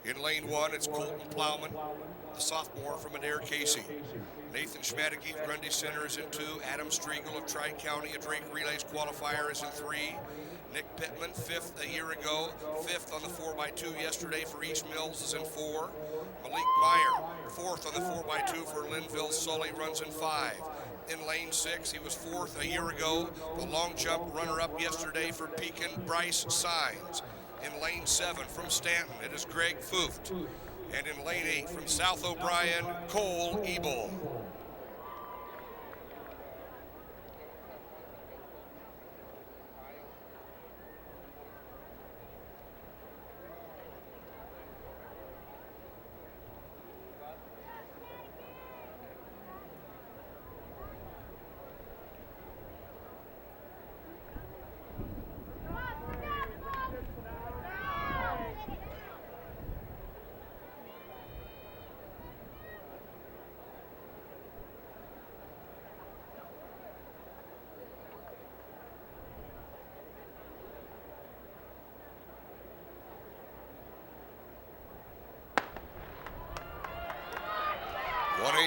In lane 1, it's Colton Plowman, the sophomore from Adair Casey. Nathan Schmadeke of Grundy Center is in 2. Adam Striegel of Tri-County, a Drake Relays qualifier, is in 3. Nick Pittman, 5th a year ago, 5th on the 4x2 yesterday for East Mills, is in 4. Malik Meyer, 4th on the 4x2 for Linville Sully, runs in 5. In lane 6, he was 4th a year ago, the long jump runner-up yesterday for Pekin, Bryce Signs. In lane 7 from Stanton, it is Greg Fooft. And in lane 8 from South O'Brien, Cole Ebel.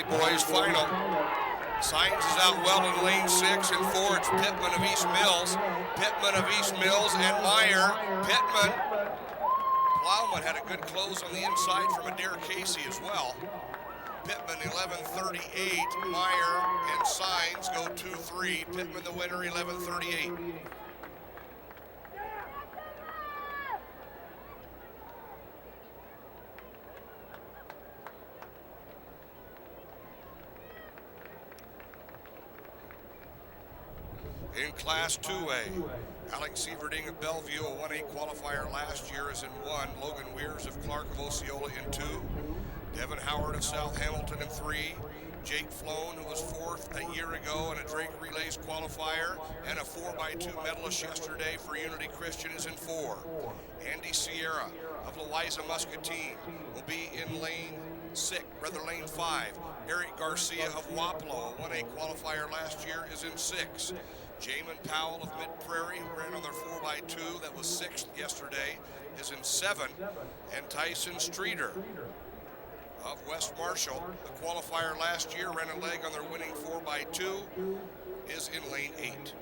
Boys final. Signs is out well in lane 6 and 4. It's Pittman of East Mills. Pittman of East Mills and Meyer. Pittman. Plowman had a good close on the inside from Adair Casey as well. Pittman 11:38. Meyer and Signs go 2-3. Pittman the winner 11:38. In Class 2A, Alex Sieverding of Bellevue, a 1A qualifier last year, is in 1. Logan Weirs of Clark of Osceola in 2. Devin Howard of South Hamilton in 3. Jake Floan, who was 4th a year ago in a Drake Relays qualifier and a 4x2 medalist yesterday for Unity Christian, is in 4. Andy Sierra of Louisa Muscatine will be in lane 5. Eric Garcia of Wapello, a 1A qualifier last year, is in 6. Jamin Powell of Mid-Prairie, who ran on their 4x2, that was 6th yesterday, is in 7. And Tyson Streeter of West Marshall, the qualifier last year, ran a leg on their winning 4x2, is in lane 8.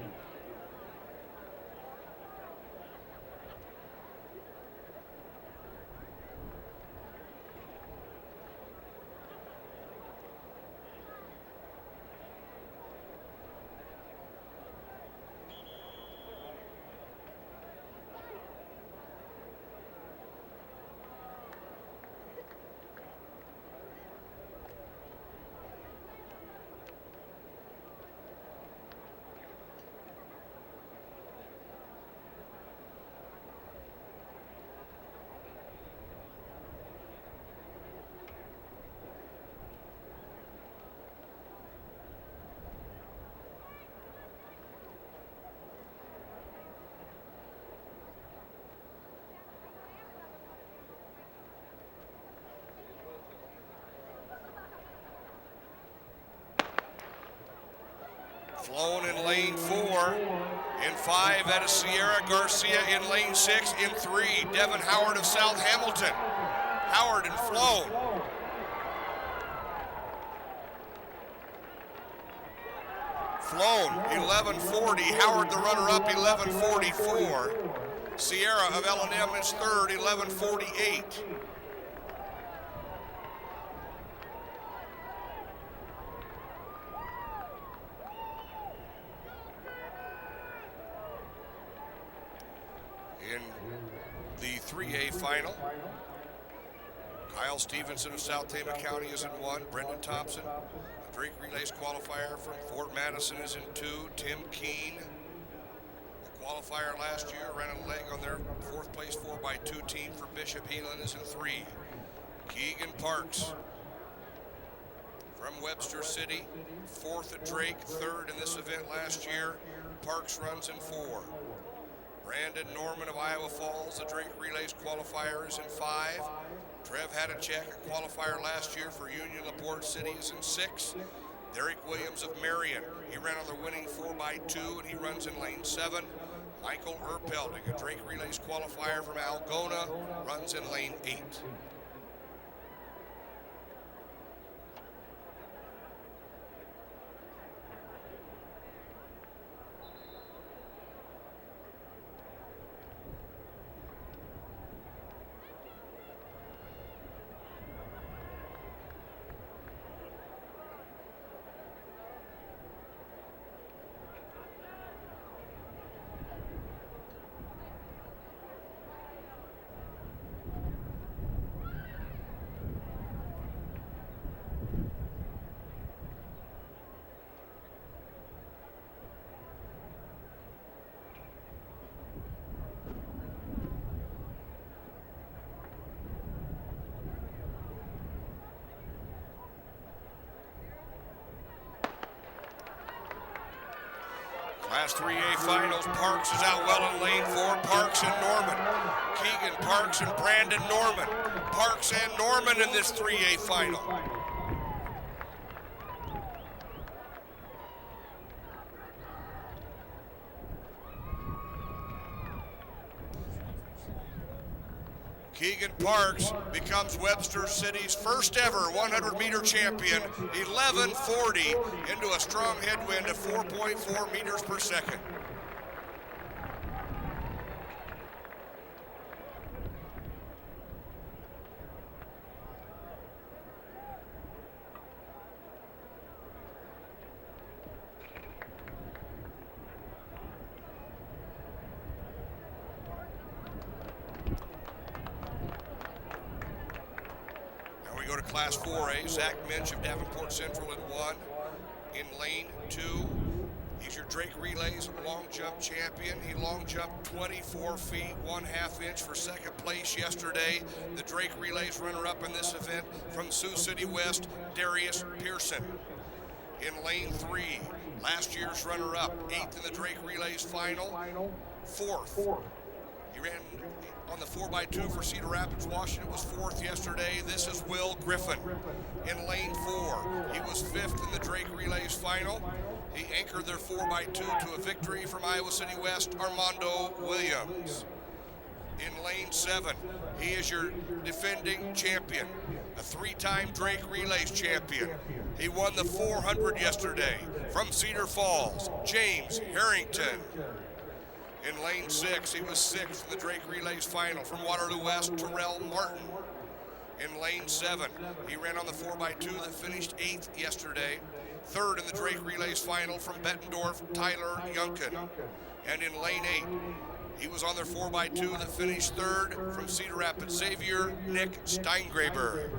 Flown in lane 4. In 5, that is Sierra Garcia in lane 6. In 3, Devin Howard of South Hamilton. Howard and Flown. Flown, 11:40. Howard, the runner-up, 11:44. Sierra of L&M is 3rd, 11:48. In the 3A final, Kyle Stevenson of South Tama County is in 1. Brendan Thompson, a Drake Relays qualifier from Fort Madison, is in 2. Tim Keene, a qualifier last year, ran a leg on their 4th place 4x2 team for Bishop Heelan, is in 3. Keegan Parks from Webster City, 4th at Drake, 3rd in this event last year. Parks runs in 4. Brandon Norman of Iowa Falls, the Drake Relays qualifier, is in 5. Trev Hadacek, a qualifier last year for Union LaPorte City, is in 6. Derek Williams of Marion, he ran on the winning 4x2 and he runs in lane 7. Michael Erpelding, a Drake Relays qualifier from Algona, runs in lane 8. Class 3A finals. Parks is out well in lane 4. Parks and Norman. Keegan Parks and Brandon Norman. Parks and Norman in this 3A final. Keegan Parks becomes Webster City's first ever 100-meter champion, 11:40 into a strong headwind of 4.4 meters per second. Go to Class 4A. Zach Minch of Davenport Central in 1. In lane 2, he's your Drake Relays long jump champion. He long jumped 24 feet, 1/2 inch for second place yesterday. The Drake Relays runner-up in this event from Sioux City West, Darius Pearson. In lane 3, last year's runner-up, 8th in the Drake Relays final, 4th. He ran on the 4x2 for Cedar Rapids, Washington, was 4th yesterday. This is Will Griffin. In lane 4, he was 5th in the Drake Relays final. He anchored their 4x2 to a victory from Iowa City West, Armando Williams. In lane 7, he is your defending champion, a 3-time Drake Relays champion. He won the 400 yesterday from Cedar Falls, James Harrington. In lane 6, he was 6th in the Drake Relays final from Waterloo West, Terrell Martin. In lane 7, he ran on the 4x2 that finished 8th yesterday. 3rd in the Drake Relays final from Bettendorf, Tyler Youngkin. And in lane 8, he was on their 4x2 that finished 3rd from Cedar Rapids Xavier, Nick Steingraber.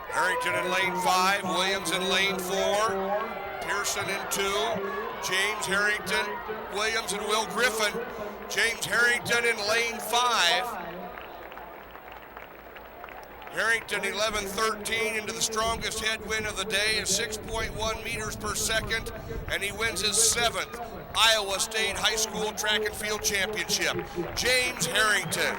Harrington in lane 5, Williams in lane 4, Pearson in 2, James Harrington, Williams and Will Griffin. James Harrington in lane 5. Harrington 11:13 into the strongest headwind of the day at 6.1 meters per second, and he wins his 7th Iowa State High School Track and Field Championship. James Harrington.